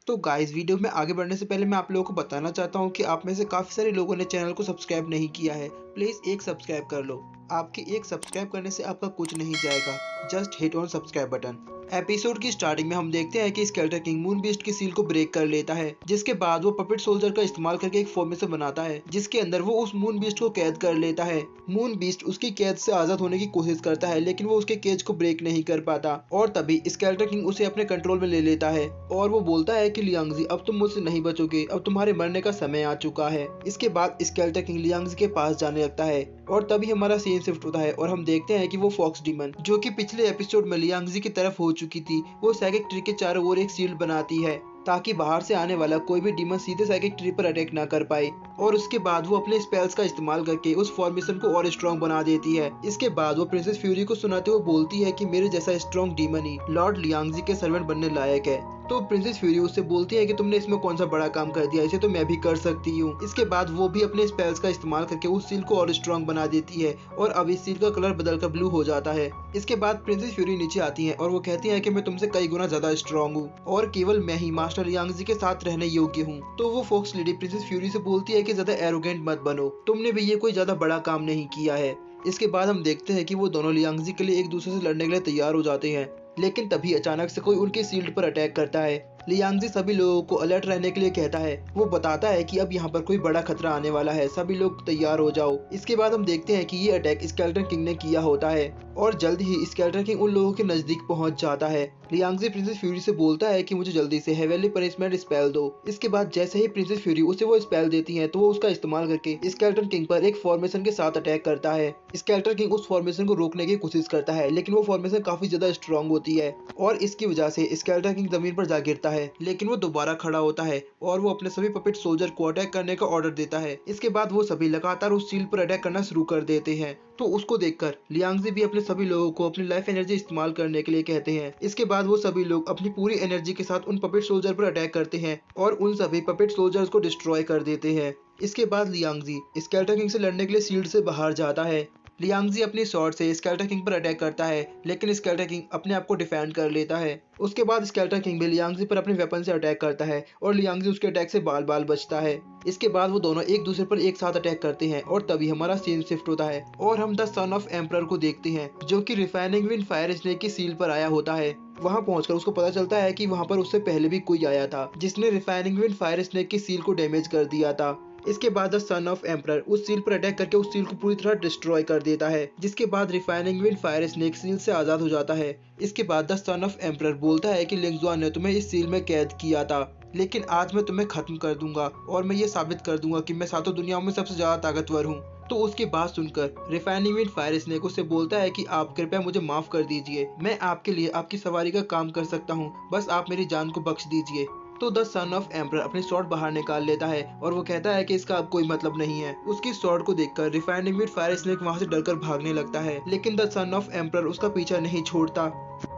तो guys, video में आगे बढ़ने से पहले मैं आप लोगों को बताना चाहता हूँ कि आप में से काफ़ी सारे लोगों ने चैनल को सब्सक्राइब नहीं किया है। प्लीज़ एक सब्सक्राइब कर लो। आपके एक सब्सक्राइब करने से आपका कुछ नहीं जाएगा, just hit on subscribe button. Episode की स्टार्टिंग में हम देखते हैं कि स्केलेटर किंग मून बीस्ट की सील को ब्रेक कर लेता है, जिसके बाद वो पपेट सोल्जर का इस्तेमाल करके एक फॉर्मेशन बनाता है, जिसके अंदर वो उस मून बीस्ट को कैद कर लेता है। मून बीस्ट उसकी कैद से आजाद होने की कोशिश करता है, लेकिन वो उसके केज को ब्रेक नहीं कर पाता और तभी स्केलेटर किंग उसे अपने कंट्रोल में ले लेता है और वो बोलता है कि लियांगजी, अब तुम मुझसे नहीं बचोगे, अब तुम्हारे मरने का समय आ चुका है। इसके बाद स्केलेटर किंग लियांगजी के पास जाने लगता है और तभी हमारा सीन शिफ्ट होता है और हम देखते हैं कि वो फॉक्स डीमन, जो कि पिछले एपिसोड में लियांगजी की तरफ हो चुकी थी, वो साइकिक ट्री के चारों ओर एक शील्ड बनाती है ताकि बाहर से आने वाला कोई भी डीमन सीधे साइकिक ट्री पर अटैक ना कर पाए। और उसके बाद वो अपने स्पेल्स का इस्तेमाल करके उस फॉर्मेशन को और स्ट्रॉन्ग बना देती है। इसके बाद वो प्रिंसेस फ्यूरी को सुनाते हुए बोलती है कि मेरे जैसा स्ट्रॉन्ग डीमन ही लॉर्ड लियांगजी के सर्वेंट बनने लायक है। तो प्रिंसेस फ्यूरी उससे बोलती है कि तुमने इसमें कौन सा बड़ा काम कर दिया, इसे तो मैं भी कर सकती हूँ। इसके बाद वो भी अपने स्पेल्स का इस्तेमाल करके उस सील को और स्ट्रॉन्ग बना देती है और अब इस सील का कलर बदलकर ब्लू हो जाता है। इसके बाद प्रिंसेस फ्यूरी नीचे आती हैं और वो कहती हैं कि मैं तुमसे कई गुना ज्यादा स्ट्रॉन्ग हूँ और केवल मैं ही मास्टर लियांगजी के साथ रहने योग्य हूँ। तो वो फॉक्स लेडी प्रिंसेस फ्यूरी से बोलती है कि ज्यादा एरोगेंट मत बनो, तुमने भी ये कोई ज्यादा बड़ा काम नहीं किया है। इसके बाद हम देखते हैं कि वो दोनों लियांगजी के लिए एक दूसरे से लड़ने के लिए तैयार हो जाते हैं, लेकिन तभी अचानक से कोई उनके शील्ड पर अटैक करता है। लियांगजी सभी लोगों को अलर्ट रहने के लिए कहता है। वो बताता है कि अब यहाँ पर कोई बड़ा खतरा आने वाला है, सभी लोग तैयार हो जाओ। इसके बाद हम देखते हैं कि ये अटैक स्केलेटर किंग ने किया होता है और जल्द ही स्केलेटर किंग उन लोगों के नजदीक पहुंच जाता है। लियांगजी प्रिंसेस फ्यूरी से बोलता है कि मुझे जल्दी से हेवनली पनिशमेंट स्पेल दो। इसके बाद जैसे ही प्रिंसेस फ्यूरी उसे वो स्पेल देती है तो वो उसका इस्तेमाल करके स्केलेटर किंग पर एक फॉर्मेशन के साथ अटैक करता है। स्केलेटर किंग उस फॉर्मेशन को रोकने की कोशिश करता है, लेकिन वो फॉर्मेशन काफी ज्यादा स्ट्रॉन्ग होती है और इसकी वजह से स्केलेटर किंग जमीन पर जा गिरता है, लेकिन वो दोबारा खड़ा होता है और वो अपने सभी पपेट सोल्जर को अटैक करने का ऑर्डर देता है। इसके बाद वो सभी लगातार उस सील पर अटैक करना शुरू कर देते हैं। तो उसको देखकर लियांगजी भी अपने सभी लोगों को अपनी लाइफ एनर्जी इस्तेमाल करने के लिए कहते हैं। इसके बाद वो सभी लोग अपनी पूरी एनर्जी के साथ उन पपेट सोल्जर पर अटैक करते हैं और उन सभी पपेट सोल्जर्स को डिस्ट्रॉय कर देते हैं। इसके बाद लियांगजी स्केलेटर किंग से लड़ने के लिए शील्ड से बाहर जाता है। लियांगजी अपनी स्वॉर्ड से स्केलेटर किंग पर अटैक करता है, लेकिन स्केलेटर किंग अपने आप को डिफेंड कर लेता है। उसके बाद स्केलेटर किंग भी लियांगजी पर अपने वेपन से अटैक करता है और लियांगजी उसके अटैक से बाल बाल बचता है। इसके बाद वो दोनों एक दूसरे पर एक साथ अटैक करते हैं और तभी हमारा सीन शिफ्ट होता है और हम द सन ऑफ एम्परर को देखते हैं, जो कि रिफाइनिंग विंड फायर स्नेक की सील पर आया होता है। वहां पहुंचकर उसको पता चलता है कि वहां पर उससे पहले भी कोई आया था जिसने रिफाइनिंग विंड फायर स्नेक की सील को डैमेज कर दिया था। इसके बाद द सन ऑफ एम्परर उस सील पर अटैक करके उस सील को पूरी तरह डिस्ट्रॉय कर देता है, जिसके बाद refining wind fire snake seal से आजाद हो जाता है। इसके बाद द सन ऑफ एम्परर बोलता है कि लिंगजुआन ने तुम्हें इस सील में कैद किया था, लेकिन आज मैं तुम्हें खत्म कर दूंगा और मैं ये साबित कर दूंगा कि मैं सातों दुनियाओं में सबसे ज्यादा ताकतवर हूँ। तो उसकी बात सुनकर रिफाइनिंग विंड फायर स्नेक उससे बोलता है कि आप कृपया मुझे माफ कर दीजिए, मैं आपके लिए आपकी सवारी का काम कर सकता हूँ, बस आप मेरी जान को बख्श दीजिए। तो द सन ऑफ एम्परर अपनी स्वॉर्ड बाहर निकाल लेता है और वो कहता है कि इसका अब कोई मतलब नहीं है। उसकी स्वॉर्ड को देखकर रिफाइनिंग विंड फायर स्नेक वहां से डरकर भागने लगता है, लेकिन द सन ऑफ एम्परर उसका पीछा नहीं छोड़ता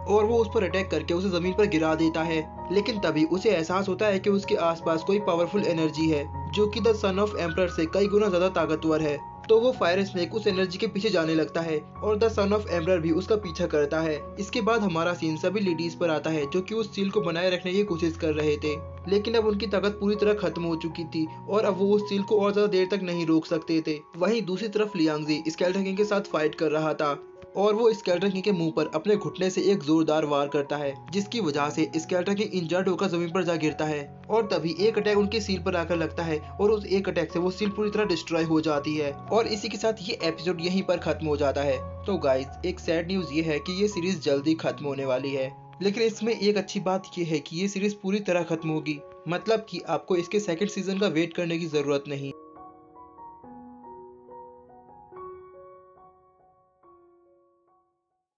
और वो उस पर अटैक करके उसे जमीन पर गिरा देता है। लेकिन तभी उसे एहसास होता है कि उसके आसपास कोई पावरफुल एनर्जी है, जो कि द सन ऑफ एम्परर से कई गुना ज्यादा ताकतवर है। तो वो फायर स्नेक उस एनर्जी के पीछे जाने लगता है और द सन ऑफ एम्परर भी उसका पीछा करता है। इसके बाद हमारा सीन सभी लेडीज पर आता है, जो कि उस सील को बनाए रखने की कोशिश कर रहे थे, लेकिन अब उनकी ताकत पूरी तरह खत्म हो चुकी थी और अब वो उस सील को और ज्यादा देर तक नहीं रोक सकते थे। वहीं दूसरी तरफ लियांगजी स्केलेटर किंग के साथ फाइट कर रहा था और वो स्केलेटर किंग के मुंह पर अपने घुटने से एक जोरदार वार करता है, जिसकी वजह से स्केलेटर किंग इंजर्ड होकर जमीन पर जा गिरता है और तभी एक अटैक उनकी सील पर आकर लगता है और उस एक अटैक से वो सील पूरी तरह डिस्ट्रॉय हो जाती है और इसी के साथ ये एपिसोड यहीं पर खत्म हो जाता है। तो गाइस, एक सैड न्यूज ये है कि ये सीरीज जल्दी खत्म होने वाली है, लेकिन इसमें एक अच्छी बात ये है कि ये सीरीज पूरी तरह खत्म होगी, मतलब कि आपको इसके सेकंड सीजन का वेट करने की जरूरत नहीं।